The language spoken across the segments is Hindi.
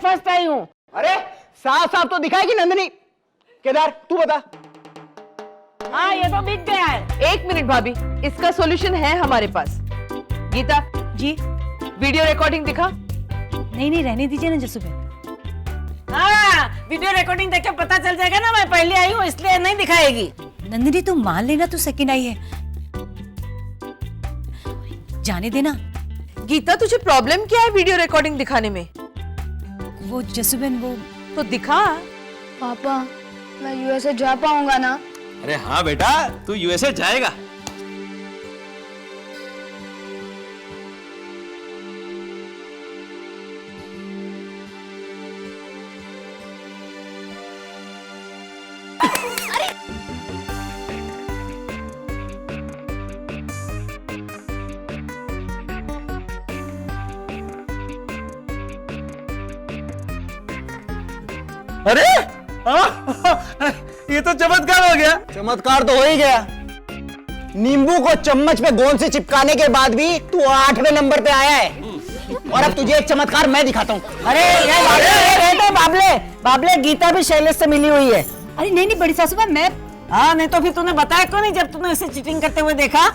फर्स्ट आई हूँ। अरे साफ साफ तो दिखाएगी नंदिनी। केदार तू बता। हाँ ये तो बिक गया है। एक मिनट भाभी, इसका सॉल्यूशन है हमारे पास। गीता जी वीडियो रिकॉर्डिंग दिखा। नहीं रहने दीजिए ना जसुबेन। हाँ वीडियो रिकॉर्डिंग देख के पता चल जाएगा ना मैं पहले आई हूँ इसलिए नहीं दिखाएगी। नंदिनी तुम मान लेना तू सेकंड आई है, जाने देना। गीता तुझे प्रॉब्लम क्या है वीडियो रिकॉर्डिंग दिखाने में? वो जसुबेन वो तो दिखा। पापा मैं यूएसए जा पाऊंगा ना? अरे हाँ बेटा तू यूएसए जाएगा। अरे ये तो चमत्कार हो गया। चमत्कार तो हो ही गया। नींबू को चम्मच पे गोंद से चिपकाने के बाद भी तू 8वें नंबर पे आया है। और अब तुझे एक चमत्कार मैं दिखाता हूँ। अरे ये बाबले बाबले गीता भी शैलेश से मिली हुई है। अरे नहीं बड़ी सासू माँ मैं। हाँ नहीं तो फिर तूने बताया क्यों नहीं जब तूने इसे चीटिंग करते हुए देखा?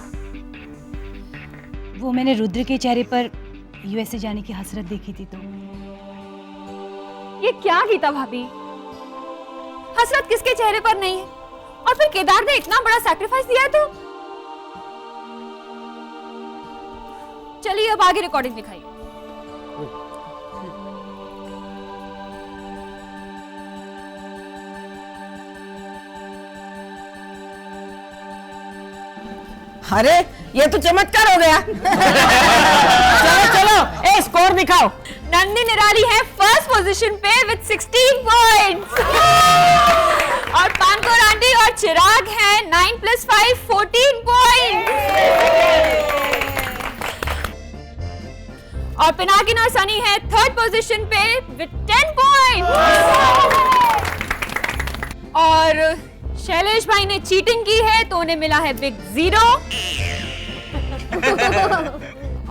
वो मैंने रुद्र के चेहरे पर यूएसए जाने की हसरत देखी थी तो। ये क्या गीता भाभी, हसरत किसके चेहरे पर नहीं है? और फिर केदार ने इतना बड़ा सैक्रिफाइस दिया है तो चलिए अब आगे रिकॉर्डिंग दिखाइए। अरे ये तो चमत्कार हो गया। चलो चलो ए स्कोर दिखाओ। नंदी निराली है फर्स्ट पोजीशन पे विद 16 पॉइंट्स और पानकोर आंटी और चिराग है 9 + 5 14 पॉइंट्स और पिनाकिन और सनी है थर्ड पोजीशन पे विद 10 पॉइंट्स और शैलेश भाई ने चीटिंग की है तो उन्हें मिला है बिग 0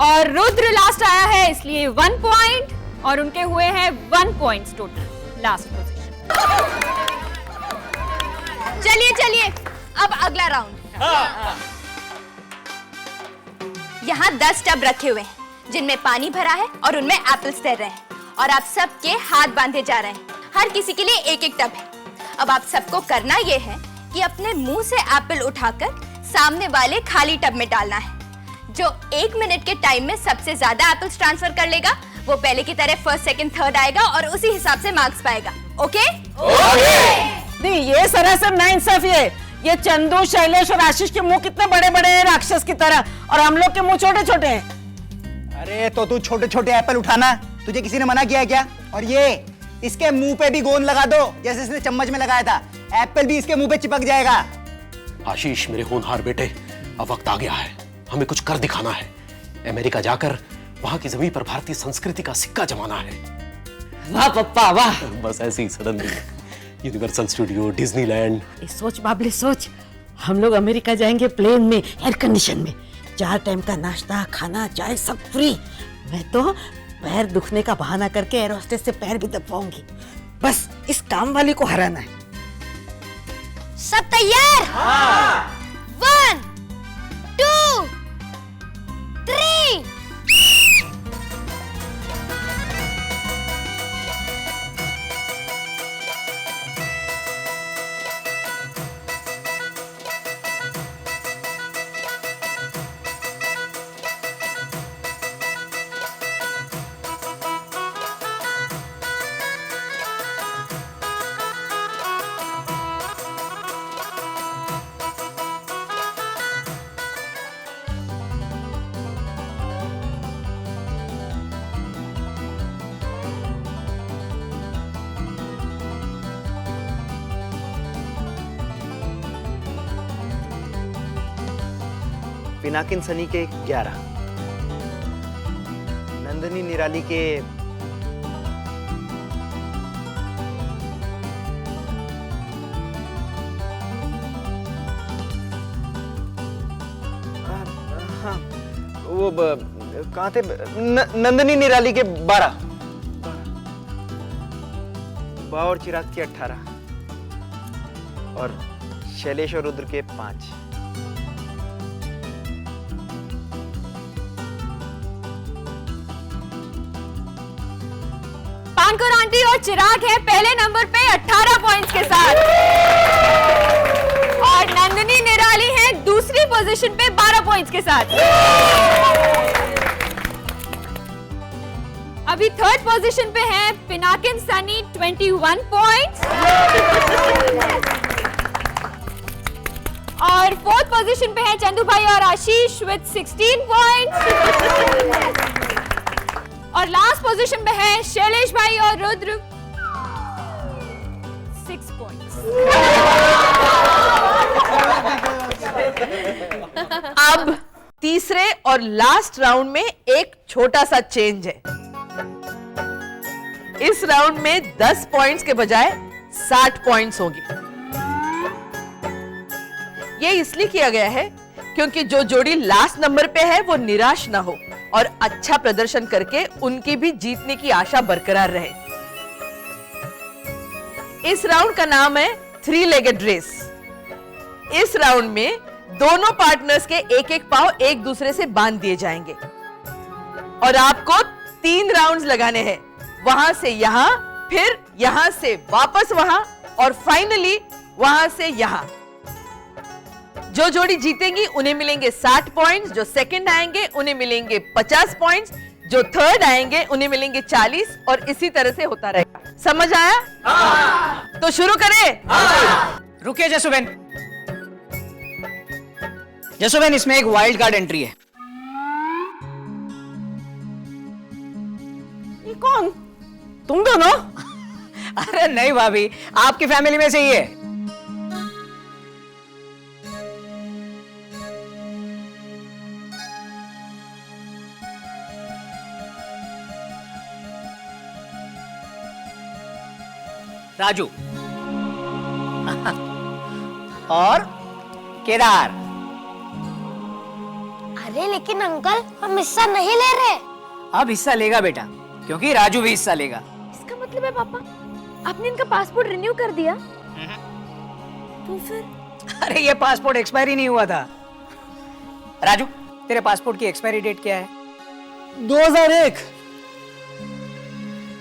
और रुद्र लास्ट आया है इसलिए 1 पॉइंट और उनके हुए हैं 1 पॉइंट्स टोटल लास्ट पोजीशन। चलिए अब अगला राउंड। यहाँ 10 टब रखे हुए हैं जिनमें पानी भरा है और उनमें एप्पल्स तैर रहे हैं और आप सबके हाथ बांधे जा रहे हैं। हर किसी के लिए एक टब है। अब आप सबको करना ये है कि अपने मुंह से एप्पल उठाकर सामने वाले खाली टब में डालना है। जो 1 मिनट के टाइम में सबसे ज्यादा एप्पल्स ट्रांसफर कर लेगा वो पहले की तरह फर्स्ट सेकंड थर्ड आएगा और उसी हिसाब से मार्क्स पाएगा। ओके? नहीं ये सरासर नाइंसाफी है। ये चंदू शैलेश और आशीष के मुंह कितने बड़े बड़े हैं राक्षस की तरह और हम लोग के मुंह छोटे छोटे हैं। अरे तो तू छोटे छोटे एप्पल उठाना, तुझे किसी ने मना किया है क्या? और ये इसके मुंह पे भी गोंद लगा दो जैसे इसने चम्मच में लगाया था, एप्पल भी इसके मुंह पे चिपक जाएगा। आशीष मेरे होनहार बेटे, अब वक्त आ गया है, हमें कुछ कर दिखाना है। अमेरिका जाकर वहां की जमीन पर भारतीय संस्कृति का सिक्का जमाना है। वाह पप्पा वाह। बस ऐसे he suddenly universal studio, Disneyland. सोच बाबले सोच, हम लोग अमेरिका जाएंगे प्लेन में, एयर कंडीशन में, 4 टाइम का नाश्ता खाना चाय सब फ्री। मैं तो पैर दुखने का बहाना करके एयर होस्टेस से पैर भी दबाऊंगी। बस इस काम वाली को हराना है। सब तैयार? हाँ। 1 2 3 1 पिनाकिन सनी के 11, नंदनी निराली के 12, वो कहाँ थे? नंदनी निराली के 12, बा और चिराग के 18 और शैलेश और रुद्र के 5। पानकर आंटी और चिराग है पहले नंबर पे 18 पॉइंट्स के साथ और नंदनी निराली है दूसरी पोजीशन पे 12 पॉइंट्स के साथ। अभी थर्ड पोजीशन पे है पिनाकिन सनी 21 पॉइंट्स और फोर्थ पोजीशन पे है चंदू भाई और आशीष विद 16 पॉइंट्स और लास्ट पोजीशन पे है शैलेश भाई और रुद्र 6 पॉइंट्स। अब तीसरे और लास्ट राउंड में एक छोटा सा चेंज है। इस राउंड में 10 पॉइंट्स के बजाय 60 पॉइंट्स होंगे। ये इसलिए किया गया है क्योंकि जो जोड़ी लास्ट नंबर पे है वो निराश ना हो और अच्छा प्रदर्शन करके उनकी भी जीतने की आशा बरकरार रहे। इस राउंड का नाम है 3 लेगेड रेस। इस राउंड में दोनों पार्टनर्स के एक एक पांव एक दूसरे से बांध दिए जाएंगे और आपको 3 राउंड्स लगाने हैं, वहां से यहां, फिर यहां से वापस वहां और फाइनली वहां से यहां। जो जोड़ी जीतेंगी उन्हें मिलेंगे 60 पॉइंट्स, जो सेकंड आएंगे उन्हें मिलेंगे 50 पॉइंट्स, जो थर्ड आएंगे उन्हें मिलेंगे 40 और इसी तरह से होता रहेगा। समझ आया? हाँ। तो शुरू करें। हाँ। रुकिए जसुबेन, जसुबेन इसमें एक वाइल्ड कार्ड एंट्री है। ये कौन? तुम दोनों? अरे नहीं भाभी, आपकी फैमिली में से ही है। राजू और केदार। अरे लेकिन अंकल, हम हिस्सा नहीं ले रहे। अब हिस्सा लेगा बेटा, क्योंकि राजू भी हिस्सा लेगा। इसका मतलब है पापा आपने इनका पासपोर्ट रिन्यू कर दिया? तो फिर अरे ये पासपोर्ट एक्सपायरी नहीं हुआ था। राजू, तेरे पासपोर्ट की एक्सपायरी डेट क्या है? 2001।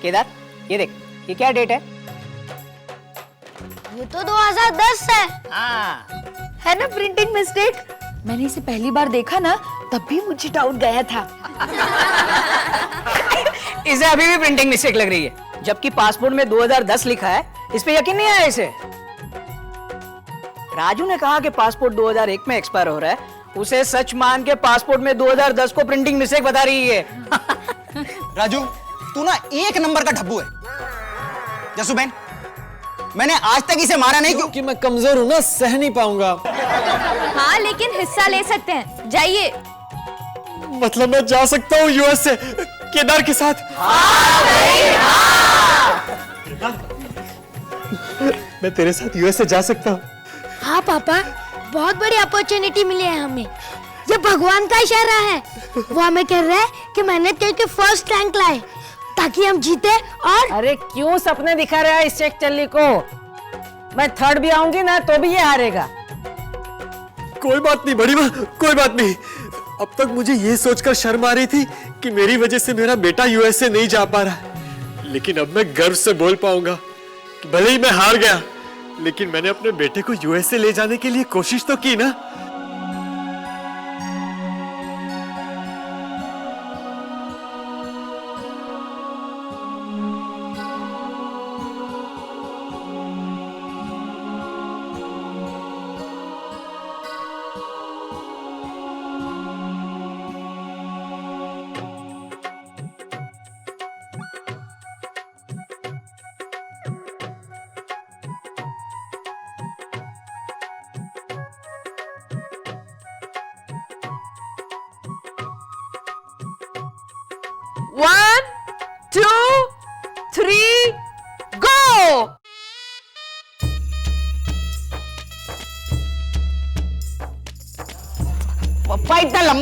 केदार, ये देख, ये क्या डेट है? ये तो 2010 है। हाँ, है ना प्रिंटिंग मिस्टेक? मैंने इसे पहली बार देखा ना तब भी मुझे डाउट गया था। इसे अभी भी प्रिंटिंग मिस्टेक लग रही है, जबकि पासपोर्ट में 2010 लिखा है। इस पे यकीन नहीं आया इसे। राजू ने कहा कि पासपोर्ट 2001 में एक्सपायर हो रहा है, उसे सच मान के पासपोर्ट में 2010 को प्रिंटिंग मिस्टेक बता रही है। राजू, तू ना एक नंबर का ढब्बू है। जसुबेन, मैंने आज तक इसे मारा नहीं क्योंकि मैं कमजोर हूं ना, सह नहीं पाऊंगा। हाँ लेकिन हिस्सा ले सकते हैं, जाइए। मतलब मैं जा सकता हूँ यूएस से केदार के साथ? मैं तेरे साथ यूएस से जा सकता हूँ? हाँ पापा, बहुत बड़ी अपॉर्चुनिटी मिली है हमें। ये भगवान का इशारा है। वो हमें कह रहा है कि मेहनत करके फर्स्ट रैंक लाए ताकि हम जीते। और अरे क्यों सपने दिखा रहा है इस चेक चल्ली को? मैं थर्ड भी आऊंगी ना तो भी ये हारेगा। कोई बात नहीं बड़ी माँ, कोई बात नहीं। अब तक मुझे ये सोचकर शर्म आ रही थी कि मेरी वजह से मेरा बेटा यूएस से नहीं जा पा रहा है, लेकिन अब मैं गर्व से बोल पाऊंगा कि भले ही मैं हार गया, लेकिन मैंने अपने बेटे को यूएस से ले जाने के लिए कोशिश तो की ना।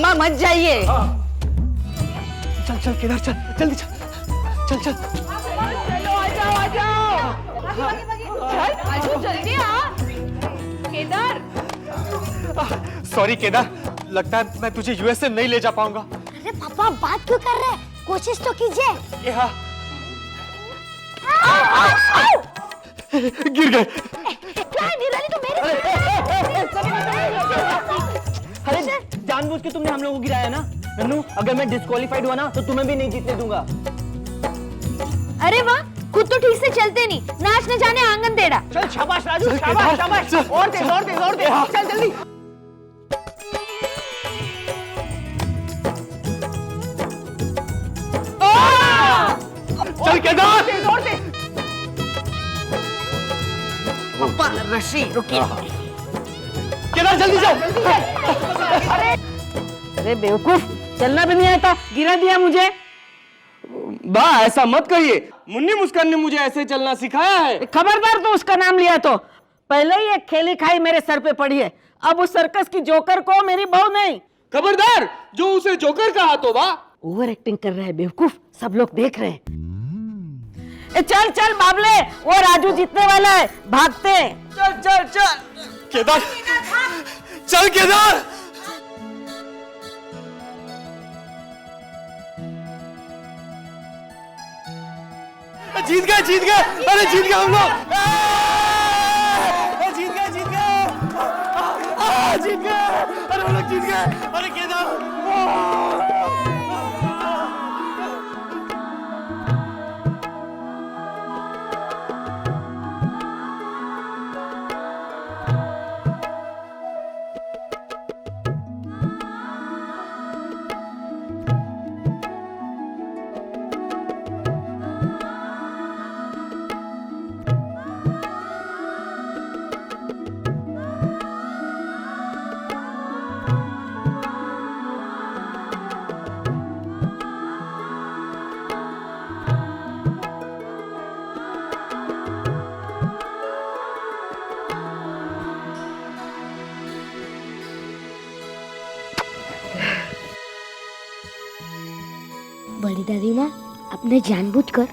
शर्मा मत जाइए। चल चल केदार चल, जल्दी चल, चल चल। जल्दी आ केदार। सॉरी केदार, लगता है मैं तुझे यूएसए नहीं ले जा पाऊंगा। अरे पापा बात क्यों कर रहे हैं? कोशिश तो कीजिए। हाँ। गिर गए। क्या है निराली, तो मेरे अरे जानबूझ के तुमने हम लोगों को गिराया ना नन्नू। अगर मैं डिस्क्वालीफाइड हुआ ना तो तुम्हें भी नहीं जीतने दूंगा। अरे वाह, खुद तो ठीक से चलते नहीं, नाच न जाने आंगन टेढ़ा। चल शाबाश राजू, शाबाश शाबाश। और तेज और तेज और तेज, चल जल्दी। चल केदार। और तेज। पापा रशी रुकिए। केदार जल्दी चल। अरे बेवकूफ, चलना भी नहीं आता, गिरा दिया मुझे। बा ऐसा मत कहिए, मुन्नी मुस्कान ने मुझे ऐसे चलना सिखाया है। खबरदार तो उसका नाम लिया तो पहले ही एक खेली खाई मेरे सर पे पड़ी है। अब उस सर्कस की जोकर को मेरी बहू नहीं। खबरदार, जो उसे जोकर कहा तो बा। ओवर एक्टिंग कर रहा है बेवकूफ, सब लोग देख रहे हैं। चल चल बाबले, वो राजू जीतने वाला है, भागते हैं। चल चल चल केदार चल केदार। जीत गए जीत गए, अरे जीत गए हम लोग। जीत गए जीत गए, जीत गए, अरे हम लोग जीत गए। अरे केदार बड़ी दादी माँ, अपने जानबूझकर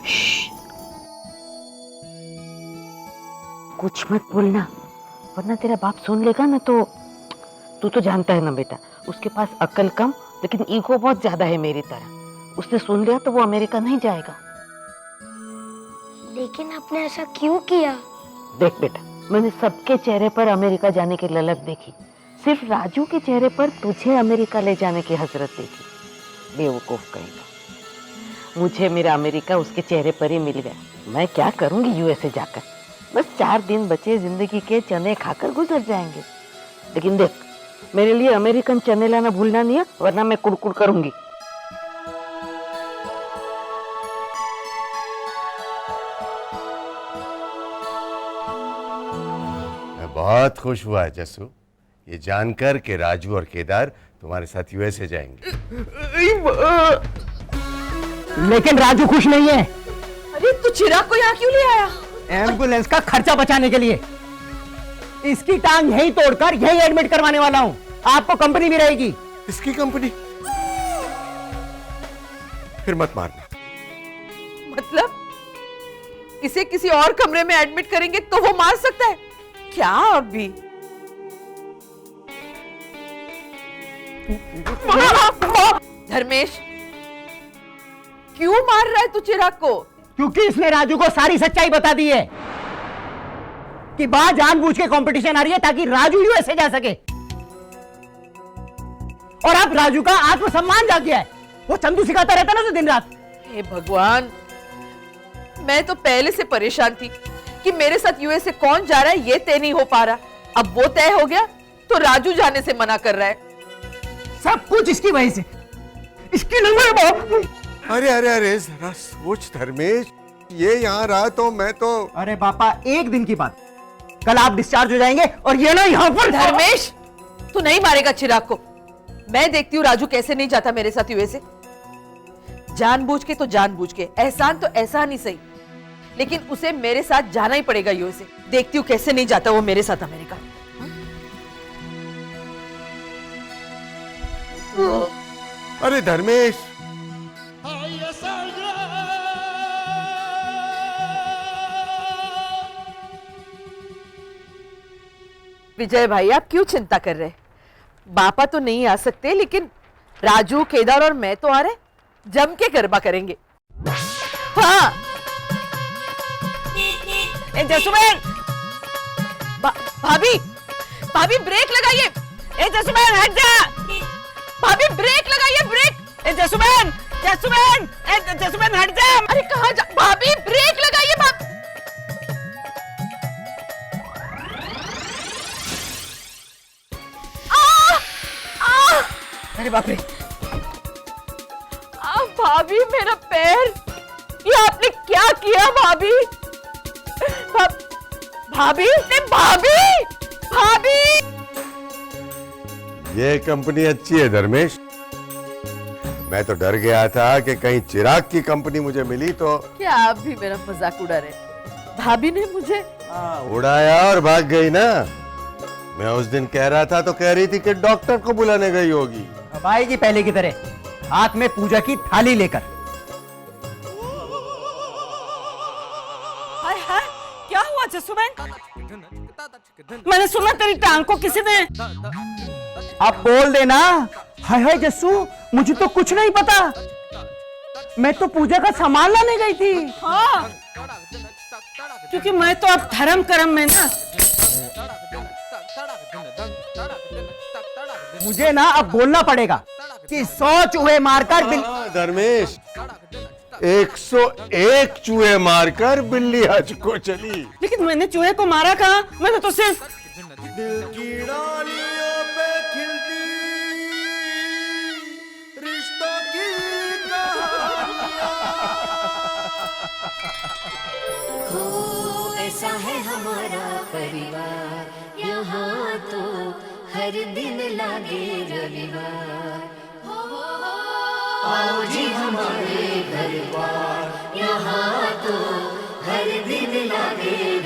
कुछ मत बोलना, वरना तेरा बाप सुन लेगा ना तो। तू तो जानता है ना बेटा, उसके पास अक्ल कम लेकिन ईगो बहुत ज्यादा है मेरी तरह। उसने सुन लिया तो वो अमेरिका नहीं जाएगा। लेकिन आपने ऐसा क्यों किया? देख बेटा, मैंने सबके चेहरे पर अमेरिका जाने की ललक देखी, सिर्फ राजू के चेहरे पर तुझे अमेरिका ले जाने की हसरत देखी। बेवकूफ कहेगा, मुझे मेरा अमेरिका उसके चेहरे पर ही मिल गया। मैं क्या करूंगी यूएसए जाकर? बस 4 दिन बचे जिंदगी के, चने खाकर गुजर जाएंगे। लेकिन देख, मेरे लिए अमेरिकन चने लाना भूलना नहीं है, वरना मैं कुड़कुड़ करूंगी। मैं बहुत खुश हुआ है जस्सू, ये जानकर कि राजू और केदार तुम्हारे साथ यूएसए जाएंगे। लेकिन राजू खुश नहीं है। अरे तू चिराग को यहाँ क्यों ले आया? एम्बुलेंस का खर्चा बचाने के लिए। इसकी टांग यहीं तोड़कर यहीं एडमिट करवाने वाला हूँ। आपको कंपनी भी रहेगी। इसकी कंपनी? फिर मत मारना। मतलब इसे किसी और कमरे में एडमिट करेंगे तो वो मार सकता है क्या? अभी धर्मेश, क्यों मार रहा है तू चिराग को? क्योंकि इसने राजू को सारी सच्चाई बता दी है कि बाहर जानबूझ के कंपटीशन आ रही है ताकि राजू यूएसए जा सके। और अब राजू का आत्मसम्मान जाग गया है। वो चंदू सिखाता रहता ना उसे दिन रात। हे भगवान, मैं तो पहले से परेशान थी कि मेरे साथ यूएसए कौन जा रहा है ये तय नहीं हो पा रहा। अब वो तय हो गया तो राजू जाने से मना कर रहा है। सब कुछ इसकी वजह से। इसकी नंबर। अरे अरे अरे जरा सोच धर्मेश, ये यहाँ रहा तो मैं तो। अरे पापा, एक दिन की बात, कल आप डिस्चार्ज हो जाएंगे और ये ना यहाँ पर। धर्मेश, तू नहीं मारेगा चिराग को। मैं देखती हूँ राजू कैसे नहीं जाता मेरे साथ यूएसए। जानबूझ के तो जानबूझ के, एहसान तो एहसान ही सही, लेकिन उसे मेरे साथ जाना ही पड़ेगा यूएसए। देखती हूँ कैसे नहीं जाता वो मेरे साथ अमेरिका। अरे धर्मेश, विजय भाई, आप क्यों चिंता कर रहे? बापा तो नहीं आ सकते, लेकिन राजू, केदार और मैं तो आ रहे, जम के गरबा करेंगे। हाँ। जसुमैन, भाभी, भाभी ब्रेक लगाइए। ए जसुमैन हट जा। भाभी ब्रेक लगाइए, ब्रेक। ए जसुमैन, जसुमैन, ए जसुमैन हट जा। अरे कहाँ जा? भाभी ब्रेक लगाइए। भाभी अरे बाप रे, भाभी मेरा पैर, ये आपने क्या किया भाभी? भाभी, भाभी, भाभी। ये कंपनी अच्छी है धर्मेश। मैं तो डर गया था कि कहीं चिराग की कंपनी मुझे मिली तो। क्या आप भी मेरा मजाक उड़ा रहे? भाभी ने मुझे उड़ाया और भाग गई ना। मैं उस दिन कह रहा था तो कह रही थी कि डॉक्टर को बुलाने गई होगी। अब आएगी पहले की तरह, हाथ में पूजा की थाली लेकर। हाय हाय, क्या हुआ जसुमैन? मैंने सुना तेरी टांग को किसी ने। आप बोल देना। हाय हाय जस्सू, मुझे तो कुछ नहीं पता। मैं तो पूजा का सामान लाने गई थी। हाँ, क्योंकि मैं तो अब धर्म कर्म में ना। मुझे ना अब बोलना पड़ेगा कि 100 चूहे मारकर धर्मेश, 101 चूहे मारकर बिल्ली हज को चली। लेकिन मैंने चूहे को मारा कहाँ? मैंने तो सिर्फ दिल की डालियों पे खिलती रिश्तों की ऐसा है हमारा परिवार, यहाँ तो हर दिन लागे रविवार। आओ जी हमारे घर द्वार, यहाँ तो हर दिन लागे